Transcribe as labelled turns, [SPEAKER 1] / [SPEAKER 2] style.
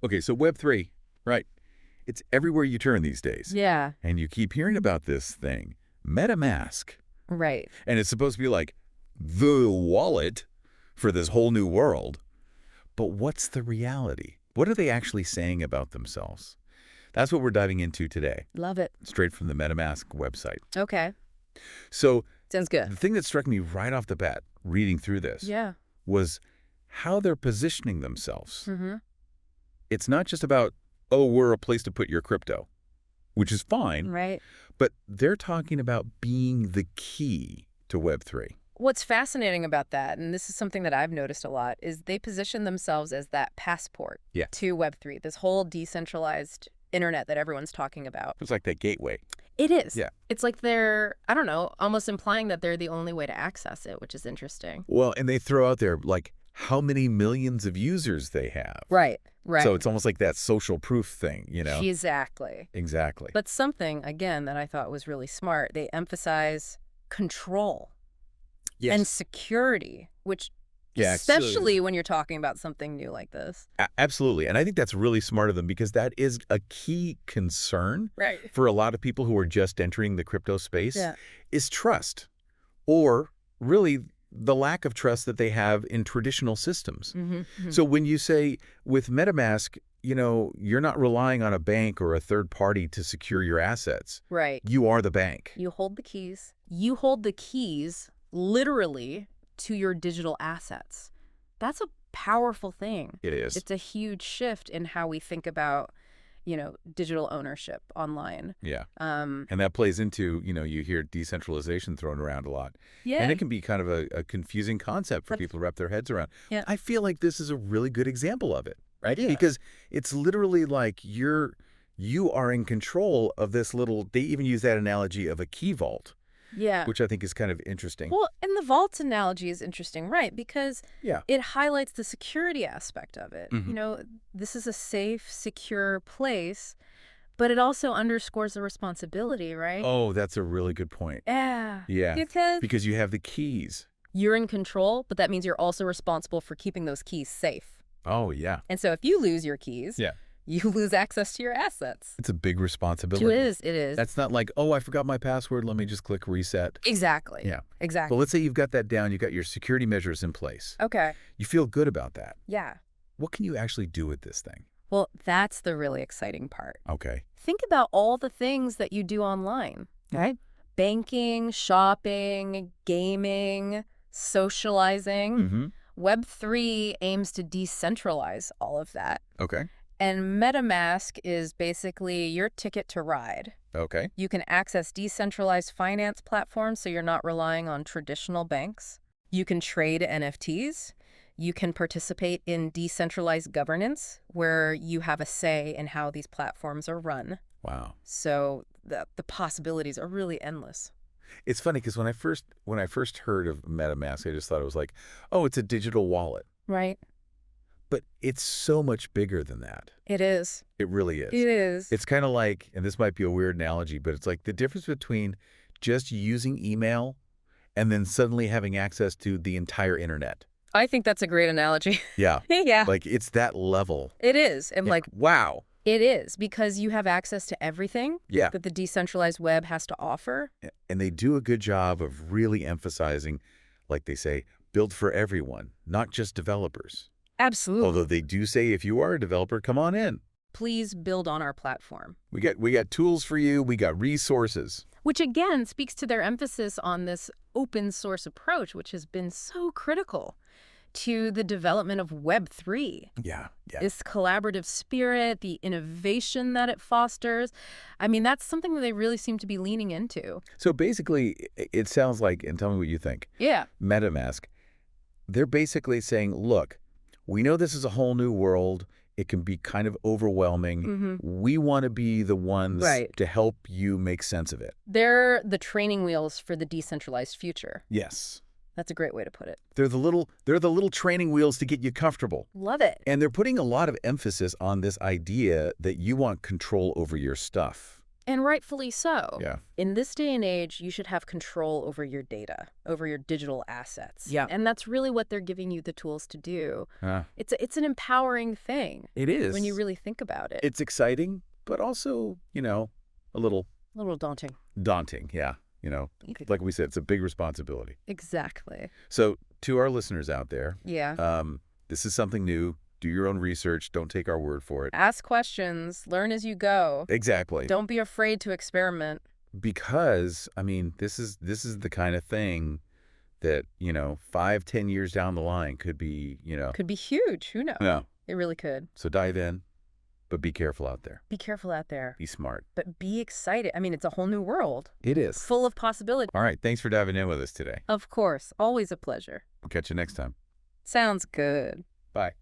[SPEAKER 1] Okay, so Web3, right? It's everywhere you turn these days.
[SPEAKER 2] Yeah.
[SPEAKER 1] And you keep hearing about this thing, MetaMask.
[SPEAKER 2] Right.
[SPEAKER 1] And it's supposed to be like the wallet for this whole new world. But what's the reality? What are they actually saying about themselves? That's what we're diving into today,
[SPEAKER 2] Love it.
[SPEAKER 1] straight from the MetaMask website.
[SPEAKER 2] Okay.
[SPEAKER 1] So
[SPEAKER 2] Sounds good.
[SPEAKER 1] the thing that struck me right off the bat, reading through this,
[SPEAKER 2] Yeah.
[SPEAKER 1] was how they're positioning themselves.
[SPEAKER 2] Mm-hmm.
[SPEAKER 1] It's not just about, oh, we're a place to put your crypto, which is fine,
[SPEAKER 2] Right.
[SPEAKER 1] but they're talking about being the key to Web3.
[SPEAKER 2] What's fascinating about that, and this is something that I've noticed a lot, is they position themselves as that passport to Web3, this whole decentralized internet that everyone's talking about.
[SPEAKER 1] It's like that gateway.
[SPEAKER 2] It is.
[SPEAKER 1] Yeah.
[SPEAKER 2] It's like they're, I don't know, almost implying that they're the only way to access it, which is interesting.
[SPEAKER 1] Well, and they throw out there, like, how many millions of users they have.
[SPEAKER 2] Right. Right.
[SPEAKER 1] So it's almost like that social proof thing, you know?
[SPEAKER 2] Exactly.
[SPEAKER 1] Exactly.
[SPEAKER 2] But something, again, that I thought was really smart, they emphasize control.
[SPEAKER 1] Yes.
[SPEAKER 2] And security, which
[SPEAKER 1] Yeah,
[SPEAKER 2] especially when you're talking about something new like this.
[SPEAKER 1] Absolutely. And I think that's really smart of them because that is a key concern for a lot of people who are just entering the crypto space is trust, or really the lack of trust that they have in traditional systems. So when you say with MetaMask, you know, you're not relying on a bank or a third party to secure your assets.
[SPEAKER 2] Right.
[SPEAKER 1] You are the bank.
[SPEAKER 2] You hold the keys. You hold the keys literally to your digital assets. That's a powerful thing.
[SPEAKER 1] It is.
[SPEAKER 2] It's a huge shift in how we think about, you know, digital ownership online.
[SPEAKER 1] Yeah. And that plays into, you know, you hear decentralization thrown around a lot.
[SPEAKER 2] Yeah.
[SPEAKER 1] And it can be kind of a confusing concept for people to wrap their heads around.
[SPEAKER 2] Yeah.
[SPEAKER 1] I feel like this is a really good example of it, right?
[SPEAKER 2] Yeah.
[SPEAKER 1] Because it's literally like you are in control of this little, they even use that analogy of a key vault.
[SPEAKER 2] Yeah.
[SPEAKER 1] Which I think is kind of interesting.
[SPEAKER 2] Well, and the vault analogy is interesting, right? Because
[SPEAKER 1] yeah,
[SPEAKER 2] it highlights the security aspect of it. You know, this is a safe, secure place, but it also underscores the responsibility, right?
[SPEAKER 1] Oh, that's a really good point.
[SPEAKER 2] Yeah.
[SPEAKER 1] Yeah. Because you have the keys.
[SPEAKER 2] You're in control, but that means you're also responsible for keeping those keys safe.
[SPEAKER 1] Oh, yeah.
[SPEAKER 2] And so if you lose your keys, you lose access to your assets.
[SPEAKER 1] It's a big responsibility.
[SPEAKER 2] It is. It is.
[SPEAKER 1] That's not like, oh, I forgot my password. Let me just click reset.
[SPEAKER 2] Exactly.
[SPEAKER 1] Yeah.
[SPEAKER 2] Exactly.
[SPEAKER 1] But let's say you've got that down. You've got your security measures in place.
[SPEAKER 2] Okay.
[SPEAKER 1] You feel good about that.
[SPEAKER 2] Yeah.
[SPEAKER 1] What can you actually do with this thing?
[SPEAKER 2] Well, that's the really exciting part.
[SPEAKER 1] Okay.
[SPEAKER 2] Think about all the things that you do online, right? Banking, shopping, gaming, socializing. Web3 aims to decentralize all of that.
[SPEAKER 1] Okay.
[SPEAKER 2] And MetaMask is basically your ticket to ride.
[SPEAKER 1] Okay.
[SPEAKER 2] You can access decentralized finance platforms, so you're not relying on traditional banks. You can trade NFTs. You can participate in decentralized governance, where you have a say in how these platforms are run.
[SPEAKER 1] Wow.
[SPEAKER 2] So the possibilities are really endless.
[SPEAKER 1] It's funny because when I first heard of MetaMask, I just thought it was like, oh, it's a digital wallet.
[SPEAKER 2] Right.
[SPEAKER 1] But it's so much bigger than that.
[SPEAKER 2] It is.
[SPEAKER 1] It really is.
[SPEAKER 2] It is.
[SPEAKER 1] It's kind of like, and this might be a weird analogy, but it's like the difference between just using email and then suddenly having access to the entire internet.
[SPEAKER 2] I think that's a great analogy.
[SPEAKER 1] Yeah.
[SPEAKER 2] Yeah.
[SPEAKER 1] Like it's that level.
[SPEAKER 2] It is. And like,
[SPEAKER 1] wow.
[SPEAKER 2] It is, because you have access to everything
[SPEAKER 1] that
[SPEAKER 2] the decentralized web has to offer.
[SPEAKER 1] And they do a good job of really emphasizing, like they say, build for everyone, not just developers.
[SPEAKER 2] Absolutely.
[SPEAKER 1] Although they do say, if you are a developer, come on in.
[SPEAKER 2] Please build on our platform.
[SPEAKER 1] We got tools for you. We got resources.
[SPEAKER 2] Which, again, speaks to their emphasis on this open source approach, which has been so critical to the development of Web3.
[SPEAKER 1] Yeah.
[SPEAKER 2] This collaborative spirit, the innovation that it fosters. I mean, that's something that they really seem to be leaning into.
[SPEAKER 1] So basically, it sounds like, and tell me what you think.
[SPEAKER 2] Yeah.
[SPEAKER 1] MetaMask, they're basically saying, look, we know this is a whole new world. It can be kind of overwhelming. We want to be the ones to help you make sense of it.
[SPEAKER 2] They're the training wheels for the decentralized future.
[SPEAKER 1] Yes.
[SPEAKER 2] That's a great way to put it.
[SPEAKER 1] They're the little training wheels to get you comfortable.
[SPEAKER 2] Love it.
[SPEAKER 1] And they're putting a lot of emphasis on this idea that you want control over your stuff.
[SPEAKER 2] And rightfully so.
[SPEAKER 1] Yeah.
[SPEAKER 2] In this day and age, you should have control over your data, over your digital assets.
[SPEAKER 3] Yeah.
[SPEAKER 2] And that's really what they're giving you the tools to do.
[SPEAKER 1] Uh,
[SPEAKER 2] It's an empowering thing.
[SPEAKER 1] it is.
[SPEAKER 2] When you really think about it.
[SPEAKER 1] It's exciting, but also, a little
[SPEAKER 2] daunting.
[SPEAKER 1] daunting. Yeah. Like we said, it's a big responsibility.
[SPEAKER 2] Exactly.
[SPEAKER 1] So to our listeners out there,
[SPEAKER 2] Yeah.
[SPEAKER 1] this is something new. Do your own research. Don't take our word for it.
[SPEAKER 2] Ask questions. Learn as you go.
[SPEAKER 1] Exactly.
[SPEAKER 2] Don't be afraid to experiment.
[SPEAKER 1] Because, this is the kind of thing that, 5-10 years down the line could be,
[SPEAKER 2] Could be huge. Who knows?
[SPEAKER 1] No.
[SPEAKER 2] It really could.
[SPEAKER 1] So dive in, but be careful out there.
[SPEAKER 2] Be careful out there.
[SPEAKER 1] Be smart.
[SPEAKER 2] But be excited. It's a whole new world.
[SPEAKER 1] It is.
[SPEAKER 2] Full of possibility.
[SPEAKER 1] All right. Thanks for diving in with us today.
[SPEAKER 2] Of course. Always a pleasure.
[SPEAKER 1] We'll catch you next time.
[SPEAKER 2] Sounds good.
[SPEAKER 1] Bye.